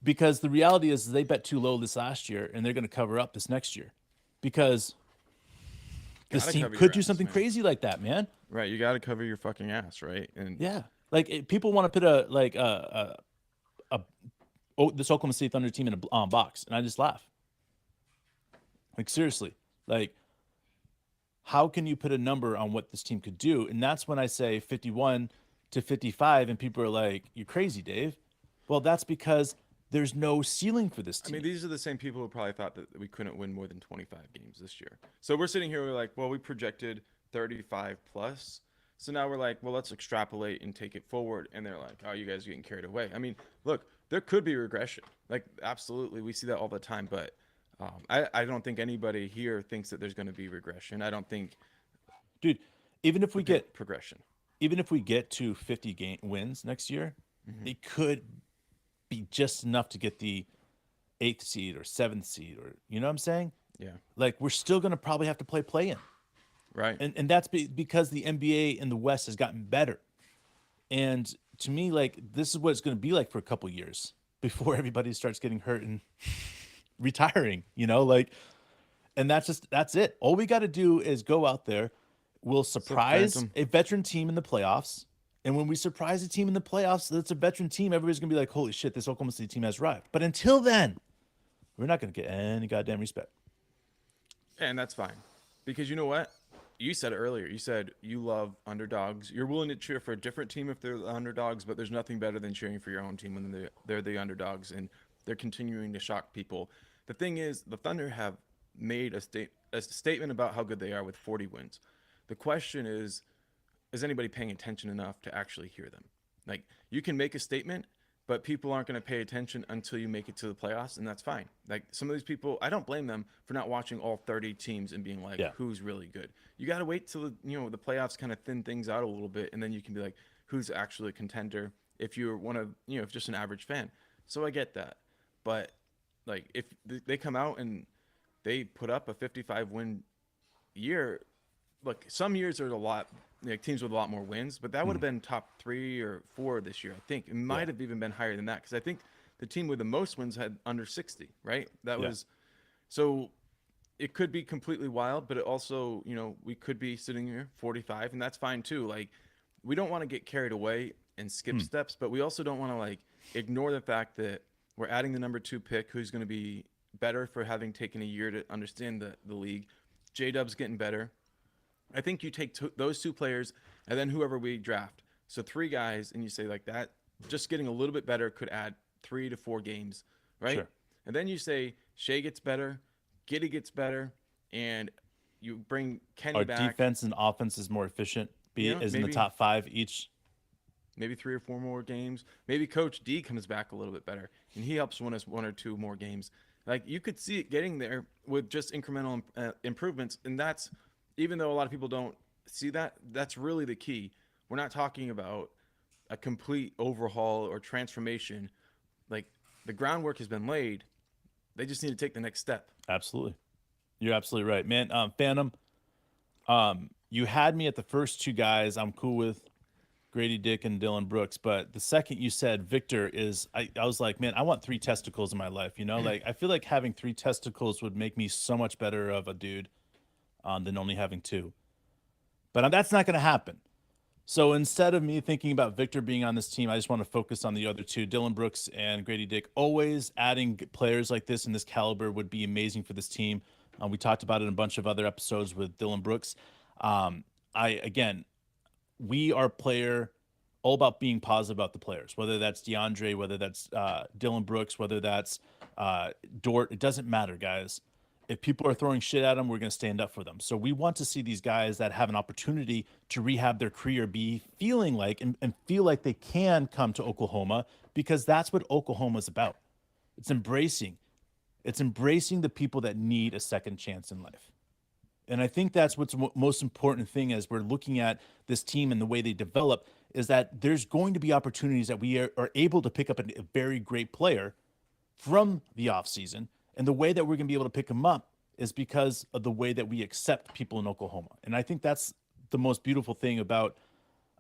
Speaker 2: Because the reality is they bet too low this last year, and they're going to cover up this next year. Because this
Speaker 1: Gotta
Speaker 2: team
Speaker 1: cover
Speaker 2: could
Speaker 1: your
Speaker 2: do
Speaker 1: ass,
Speaker 2: something
Speaker 1: man.
Speaker 2: crazy like that, man.
Speaker 1: Right, you got to cover your fucking ass, right? And
Speaker 2: Yeah, like people want to put this Oklahoma City Thunder team in a box, and I just laugh. Like seriously, like how can you put a number on what this team could do? And that's when I say 51 to 55, and people are like, "You're crazy, Dave." Well, that's because there's no ceiling for this
Speaker 1: I
Speaker 2: team.
Speaker 1: mean, these are the same people who probably thought that we couldn't win more than 25 games this year. So we're sitting here, we're like, well, we projected 35 plus. So now we're like, well, let's extrapolate and take it forward. And they're like, oh, you guys are getting carried away. I mean, look, there could be regression. Like, absolutely. We see that all the time. But I don't think anybody here thinks that there's going to be regression. I don't think.
Speaker 2: Dude, even if we get
Speaker 1: progression,
Speaker 2: even if we get to 50 wins next year, it could be just enough to get the 8th seed or 7th seed, or you know what I'm saying?
Speaker 1: Yeah.
Speaker 2: Like we're still going to probably have to play in.
Speaker 1: Right.
Speaker 2: And that's because the NBA in the West has gotten better. And to me, like this is what it's going to be like for a couple years before everybody starts getting hurt and retiring, and that's it. All we got to do is go out there. We'll surprise a veteran team in the playoffs. And when we surprise a team in the playoffs that's a veteran team, everybody's going to be like, holy shit, this Oklahoma City team has arrived. But until then, we're not going to get any goddamn respect.
Speaker 1: And that's fine. Because you know what? You said it earlier. You said you love underdogs. You're willing to cheer for a different team if they're the underdogs, but there's nothing better than cheering for your own team when they're the underdogs and they're continuing to shock people. The thing is, the Thunder have made a statement about how good they are with 40 wins. The question is anybody paying attention enough to actually hear them? Like, you can make a statement, but people aren't going to pay attention until you make it to the playoffs, and that's fine. Like, some of these people, I don't blame them for not watching all 30 teams and being like, who's really good? You got to wait till, the playoffs kind of thin things out a little bit, and then you can be like, who's actually a contender if you're one of, if just an average fan. So I get that. But, like, if they come out and they put up a 55-win year, look, some years there's a lot, teams with a lot more wins, but that would have been top 3 or 4 this year, I think. It might have even been higher than that, because I think the team with the most wins had under 60, right? That was so. it could be completely wild, but it also, we could be sitting here 45, and that's fine too. Like, we don't want to get carried away and skip steps, but we also don't want to like ignore the fact that we're adding the number 2 pick, who's going to be better for having taken a year to understand the league. J Dub's getting better. I think you take those 2 players and then whoever we draft. So 3 guys, and you say like that, just getting a little bit better could add 3 to 4 games, right?
Speaker 2: Sure.
Speaker 1: And then you say Shea gets better, Giddy gets better, and you bring Kenny
Speaker 2: Our
Speaker 1: back.
Speaker 2: defense and offense is more efficient. Is in the top 5 each.
Speaker 1: Maybe 3 or 4 more games. Maybe Coach D comes back a little bit better, and he helps win us 1 or 2 more games. Like, you could see it getting there with just incremental improvements, and that's, even though a lot of people don't see that, that's really the key. We're not talking about a complete overhaul or transformation. Like, the groundwork has been laid. They just need to take the next step.
Speaker 2: Absolutely. You're absolutely right, man. Phantom, you had me at the first 2 guys I'm cool with, Grady Dick and Dylan Brooks, but the second you said Victor is, I was like, man, I want 3 testicles in my life, Like, I feel like having 3 testicles would make me so much better of a dude than only having 2. But that's not going to happen. So instead of me thinking about Victor being on this team, I just want to focus on the other 2, Dylan Brooks and Grady Dick. Always adding players like this in this caliber would be amazing for this team. We talked about it in a bunch of other episodes with Dylan Brooks. We are all about being positive about the players, whether that's DeAndre, whether that's Dylan Brooks, whether that's Dort. It doesn't matter, guys. If people are throwing shit at them, we're going to stand up for them. So we want to see these guys that have an opportunity to rehab their career be feeling like and feel like they can come to Oklahoma, because that's what Oklahoma is about. It's embracing the people that need a second chance in life. And I think that's what's the most important thing as we're looking at this team and the way they develop, is that there's going to be opportunities that we are able to pick up a very great player from the offseason. And the way that we're going to be able to pick them up is because of the way that we accept people in Oklahoma. And I think that's the most beautiful thing about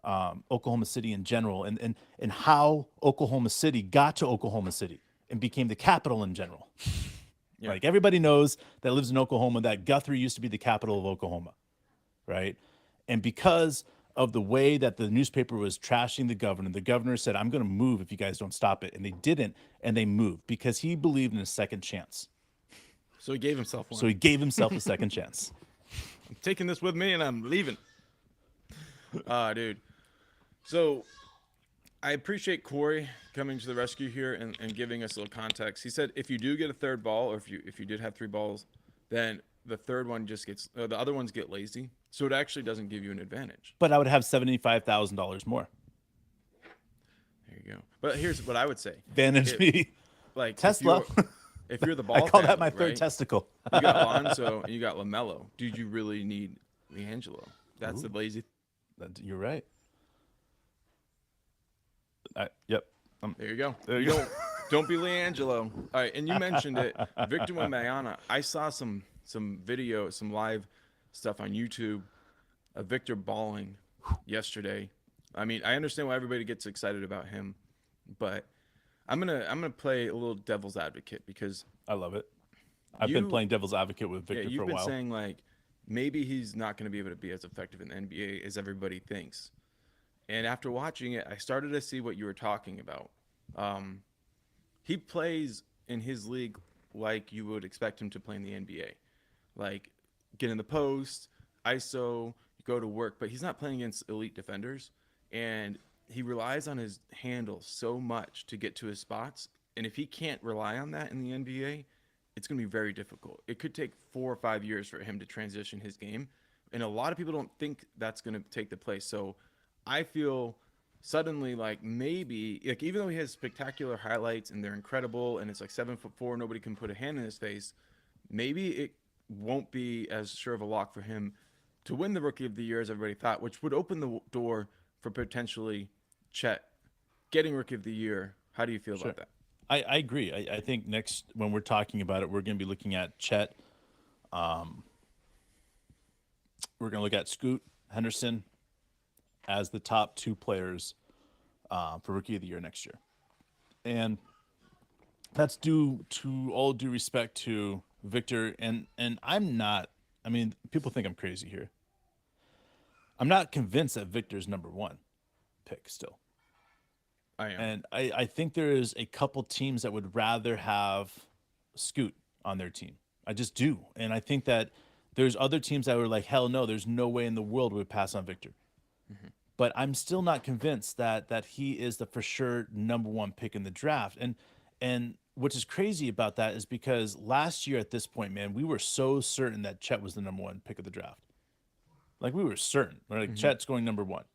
Speaker 2: Oklahoma City in general, and how Oklahoma City got to Oklahoma City and became the capital in general. Yeah. Like, everybody knows that lives in Oklahoma that Guthrie used to be the capital of Oklahoma, right? And because of the way that the newspaper was trashing the governor said, I'm going to move if you guys don't stop it. And they didn't, and they moved because he believed in a second chance.
Speaker 1: So he gave himself one.
Speaker 2: So he gave himself a second chance.
Speaker 1: I'm taking this with me, and I'm leaving. Dude. So I appreciate Corey coming to the rescue here and giving us a little context. He said if you do get a 3rd ball, or if you did have 3 balls, then the 3rd one just gets the other ones get lazy. So it actually doesn't give you an advantage.
Speaker 2: But I would have $75,000 more.
Speaker 1: There you go. But here's what I would say.
Speaker 2: Advantage me.
Speaker 1: Like,
Speaker 2: Tesla.
Speaker 1: If you're the ball
Speaker 2: I call
Speaker 1: family,
Speaker 2: that my 3rd
Speaker 1: right?
Speaker 2: testicle.
Speaker 1: You got Lonzo and you got LaMelo. Dude, you really need LiAngelo. That's the lazy.
Speaker 2: You're right. Yep.
Speaker 1: There you go.
Speaker 2: There you go.
Speaker 1: Don't be LiAngelo. All right, and you mentioned it, Victor Wembanyama. I saw some video, some live stuff on YouTube of Victor balling yesterday. I mean, I understand why everybody gets excited about him, but I'm gonna play a little devil's advocate, because
Speaker 2: I love it. I've been playing devil's advocate with Victor for a while.
Speaker 1: You've been saying, like, maybe he's not going to be able to be as effective in the NBA as everybody thinks. And after watching it, I started to see what you were talking about. He plays in his league like you would expect him to play in the NBA. Like, get in the post, ISO, go to work, but he's not playing against elite defenders. And he relies on his handle so much to get to his spots. And if he can't rely on that in the NBA, it's going to be very difficult. It could take 4 or 5 years for him to transition his game. And a lot of people don't think that's going to take the place. So I feel suddenly like maybe, like, even though he has spectacular highlights and they're incredible and it's like 7'4", nobody can put a hand in his face, maybe it won't be as sure of a lock for him to win the Rookie of the Year as everybody thought, which would open the door for potentially Chet getting Rookie of the Year. How do you feel about that?
Speaker 2: I agree. I think next, when we're talking about it, we're going to be looking at Chet. We're going to look at Scoot Henderson as the top 2 players for Rookie of the Year next year. And that's due to all due respect to Victor, and I'm not. I mean, people think I'm crazy here. I'm not convinced that Victor's number one pick still.
Speaker 1: I am.
Speaker 2: And I think there is a couple teams that would rather have Scoot on their team. I just do. And I think that there's other teams that were like, hell no, there's no way in the world we would pass on Victor.
Speaker 1: Mm-hmm.
Speaker 2: But I'm still not convinced that he is the for sure number one pick in the draft. And which is crazy about that is because last year at this point, man, we were so certain that Chet was the number one pick of the draft. Like we were certain. We're like,
Speaker 1: Mm-hmm.
Speaker 2: Chet's going number one.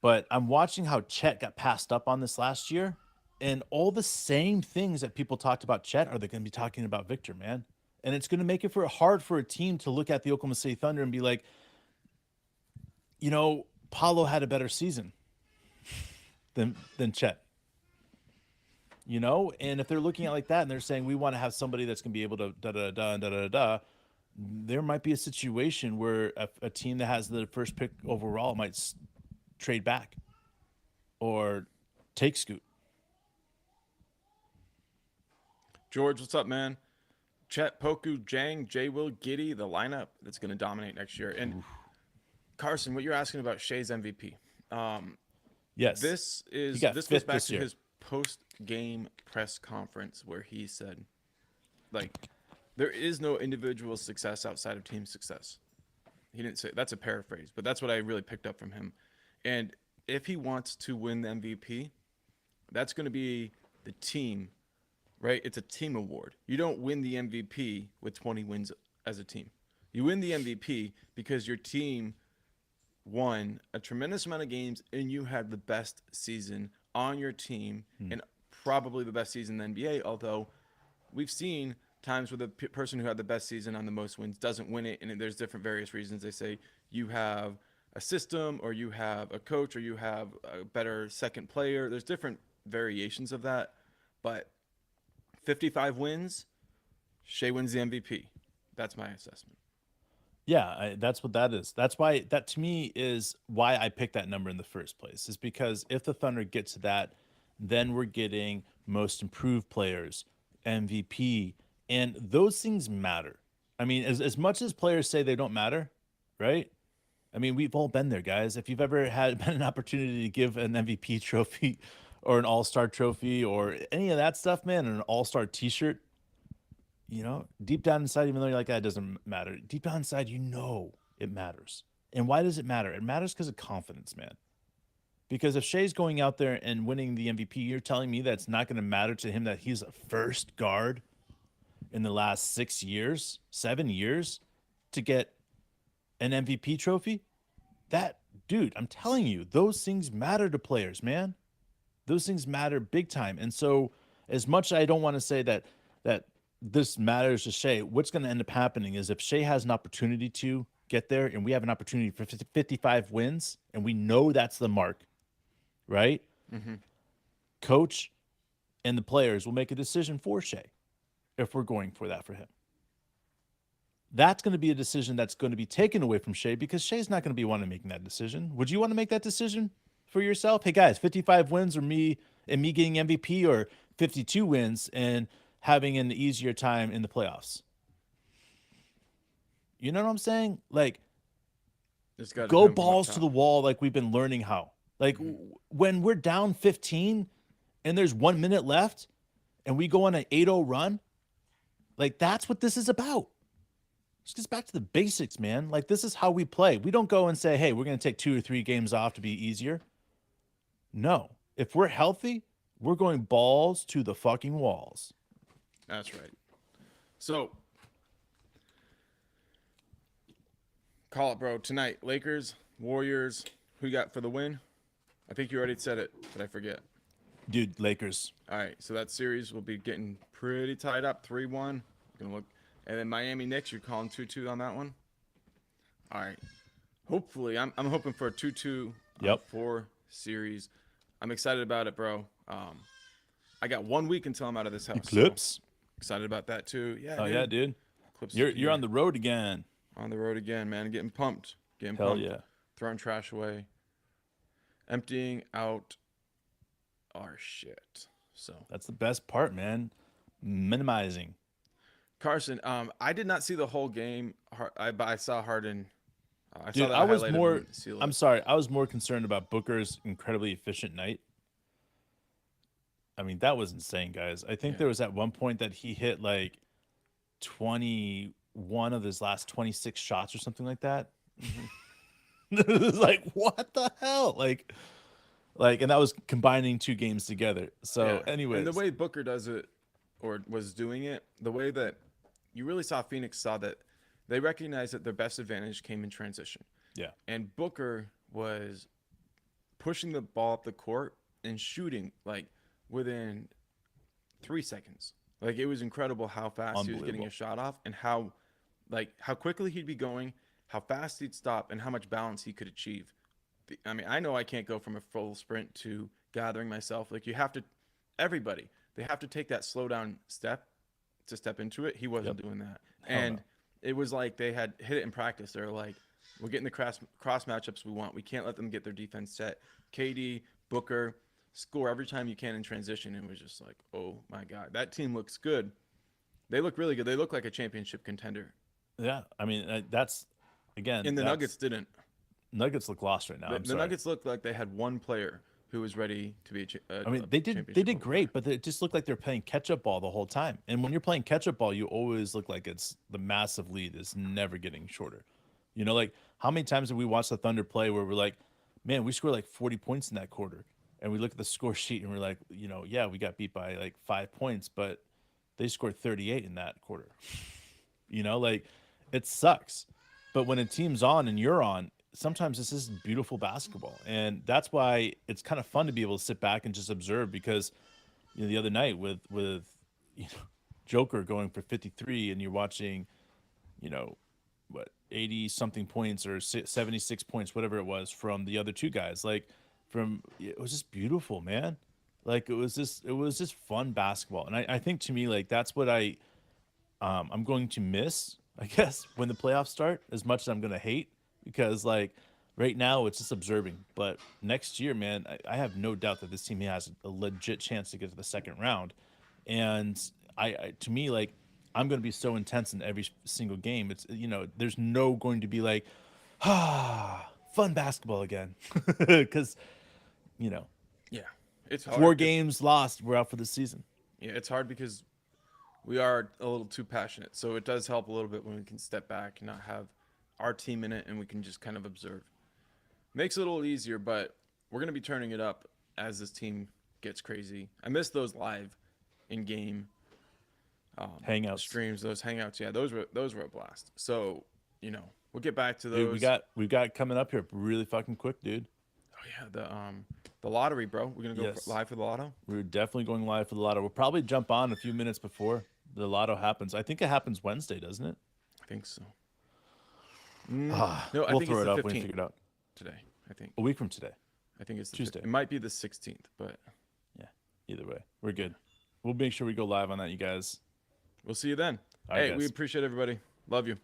Speaker 2: But I'm watching how Chet got passed up on this last year, and all the same things that people talked about Chet are they going to be talking about Victor, man. And it's going to make it hard for a team to look at the Oklahoma City Thunder and be like, Paulo had a better season than Chet. And if they're looking at it like that and they're saying we want to have somebody that's going to be able to da da da da da da, there might be a situation where a team that has the first pick overall might trade back or take Scoot.
Speaker 1: George, what's up, man? Chet, Poku, Jang, J. Will, Giddy, the lineup that's going to dominate next year. And
Speaker 2: Oof.
Speaker 1: Carson, what you're asking about Shea's MVP.
Speaker 2: Yes.
Speaker 1: This
Speaker 2: He got
Speaker 1: goes
Speaker 2: fifth
Speaker 1: back
Speaker 2: this
Speaker 1: to
Speaker 2: year.
Speaker 1: his post-game press conference where he said, like, there is no individual success outside of team success. He didn't say that's a paraphrase, but that's what I really picked up from him. And if he wants to win the MVP, that's going to be the team, right? It's a team award. You don't win the MVP with 20 wins as a team. You win the MVP because your team won a tremendous amount of games and you had the best season on your team and probably the best season in the NBA, although we've seen times where the person who had the best season on the most wins doesn't win it, and there's different various reasons. They say you have a system or you have a coach or you have a better second player. There's different variations of that, but 55 wins, Shea wins the MVP. That's my assessment.
Speaker 2: Yeah, that's what that is. That's why that to me is why I picked that number in the first place. Is because if the Thunder get to that, then we're getting most improved players, MVP, and those things matter. I mean, as much as players say they don't matter, right? I mean, we've all been there, guys. If you've ever had been an opportunity to give an MVP trophy or an All-Star trophy or any of that stuff, man, and an All-Star T-shirt, deep down inside, even though you're like, that doesn't matter. Deep down inside, it matters. And why does it matter? It matters because of confidence, man. Because if Shea's going out there and winning the MVP, you're telling me that it's not going to matter to him that he's a first guard in the last 6 years, 7 years to get an MVP trophy? That, dude, I'm telling you, those things matter to players, man. Those things matter big time. And so, as much as I don't want to say that this matters to Shea, what's going to end up happening is if Shea has an opportunity to get there and we have an opportunity for 55 wins and we know that's the mark, right?
Speaker 1: Mm-hmm.
Speaker 2: Coach and the players will make a decision for Shea if we're going for that for him. That's going to be a decision that's going to be taken away from Shea because Shea's not going to be wanting to make that decision. Would you want to make that decision for yourself? Hey guys, 55 wins or me getting MVP, or 52 wins and having an easier time in the playoffs? You know what I'm saying? Like, go balls to the wall like we've been learning how. Like, when we're down 15 and there's 1 minute left and we go on an 8-0 run, like, that's what this is about. Just gets back to the basics, man. Like, this is how we play. We don't go and say, hey, we're going to take 2 or 3 games off to be easier. No. If we're healthy, we're going balls to the fucking walls.
Speaker 1: That's right. So, call it, bro. Tonight, Lakers, Warriors, who you got for the win? I think you already said it, but I forget.
Speaker 2: Dude, Lakers.
Speaker 1: All right, so that series will be getting pretty tied up, 3-1. Gonna look, and then Miami Knicks, you're calling 2-2 on that one. All right, hopefully, I'm hoping for a 2-2 4 series. I'm excited about it, bro. I got 1 week until I'm out of this house.
Speaker 2: Eclipse.
Speaker 1: So excited about that too. Yeah.
Speaker 2: Oh,
Speaker 1: dude.
Speaker 2: yeah, dude.
Speaker 1: Eclipse
Speaker 2: You're on the road again.
Speaker 1: On the road again, man. Getting pumped.
Speaker 2: Hell yeah.
Speaker 1: Throwing trash away. Emptying out our shit. So
Speaker 2: that's the best part, man. Minimizing.
Speaker 1: Carson, I did not see the whole game. But I saw Harden. I saw
Speaker 2: Dude,
Speaker 1: that
Speaker 2: I was
Speaker 1: highlight of
Speaker 2: more.
Speaker 1: him seal
Speaker 2: I'm
Speaker 1: it.
Speaker 2: sorry. I was more concerned about Booker's incredibly efficient night. I mean, that was insane, guys. I think
Speaker 1: Yeah.
Speaker 2: there was at one point that he hit like 21 of his last 26 shots or something like that.
Speaker 1: Hmm.
Speaker 2: It was like, what the hell? And that was combining two games together. So,
Speaker 1: Yeah. And the
Speaker 2: anyways,
Speaker 1: way Booker does it, or was doing it, the way that you really saw Phoenix saw that they recognized that their best advantage came in transition.
Speaker 2: yeah,
Speaker 1: And Booker was pushing the ball up the court and shooting like within 3 seconds. Like it was incredible how fast he was getting
Speaker 2: unbelievable.
Speaker 1: a shot off and how quickly he'd be going, how fast he'd stop, and how much balance he could achieve. I mean, I know I can't go from a full sprint to gathering myself. Like you have to, everybody, they have to take that slow down step to step into it. He wasn't
Speaker 2: Yep.
Speaker 1: doing that,
Speaker 2: Hell no.
Speaker 1: and it was like they had hit it in practice. They're like, we're getting the cross matchups we want. We can't let them get their defense set. KD, Booker, score every time you can in transition. It was just like, oh my god, that team looks good. They look really good. They look like a championship contender.
Speaker 2: Yeah. I mean, that's, again,
Speaker 1: And the Nuggets didn't.
Speaker 2: Nuggets look lost right now. I'm
Speaker 1: The
Speaker 2: sorry.
Speaker 1: Nuggets looked like they had one player who was ready to be
Speaker 2: I mean,
Speaker 1: a
Speaker 2: they did
Speaker 1: championship
Speaker 2: great,
Speaker 1: player.
Speaker 2: but it just looked like they're playing catch up ball the whole time. And when you're playing catch up ball, you always look like it's the massive lead is never getting shorter. Like how many times have we watched the Thunder play where we're like, man, we scored like 40 points in that quarter, and we look at the score sheet and we're like, yeah, we got beat by like 5 points, but they scored 38 in that quarter. Like it sucks. But when a team's on and you're on, sometimes this is beautiful basketball. And that's why it's kind of fun to be able to sit back and just observe because the other night with you know Joker going for 53 and you're watching, what 80 something points or 76 points, whatever it was from the other two guys. It was just beautiful, man. Like it was just fun basketball. And I think to me, like that's what I'm going to miss, I guess, when the playoffs start, as much as I'm going to hate, because like right now it's just observing. But next year, man, I have no doubt that this team has a legit chance to get to the second round. And to me, like I'm going to be so intense in every single game. It's there's no going to be like fun basketball again, because you know
Speaker 1: Yeah, it's
Speaker 2: four
Speaker 1: hard.
Speaker 2: games lost, we're out for the season.
Speaker 1: Yeah, it's hard because we are a little too passionate. So it does help a little bit when we can step back and not have our team in it and we can just kind of observe. Makes it a little easier, but we're going to be turning it up as this team gets crazy. I miss those live in game
Speaker 2: Hangouts.
Speaker 1: streams, those hangouts. Yeah, those were a blast. So, we'll get back to those.
Speaker 2: Dude, we've got coming up here really fucking quick, dude.
Speaker 1: Oh yeah, the lottery, bro. We're going to go
Speaker 2: Yes.
Speaker 1: live for the lotto.
Speaker 2: We're definitely going live for the lotto. We'll probably jump on a few minutes before the lotto happens. I think it happens Wednesday, doesn't it?
Speaker 1: I think so. No, I
Speaker 2: We'll
Speaker 1: think
Speaker 2: throw
Speaker 1: it's
Speaker 2: it
Speaker 1: the
Speaker 2: up when you
Speaker 1: 15th
Speaker 2: figure it out.
Speaker 1: today. I think.
Speaker 2: A week from today.
Speaker 1: I think it's the
Speaker 2: Tuesday.
Speaker 1: It might be the 16th, but
Speaker 2: Yeah. Either way, we're good. We'll make sure we go live on that, you guys.
Speaker 1: we'll see you then.
Speaker 2: All right,
Speaker 1: Hey, we
Speaker 2: guys.
Speaker 1: appreciate everybody. Love you.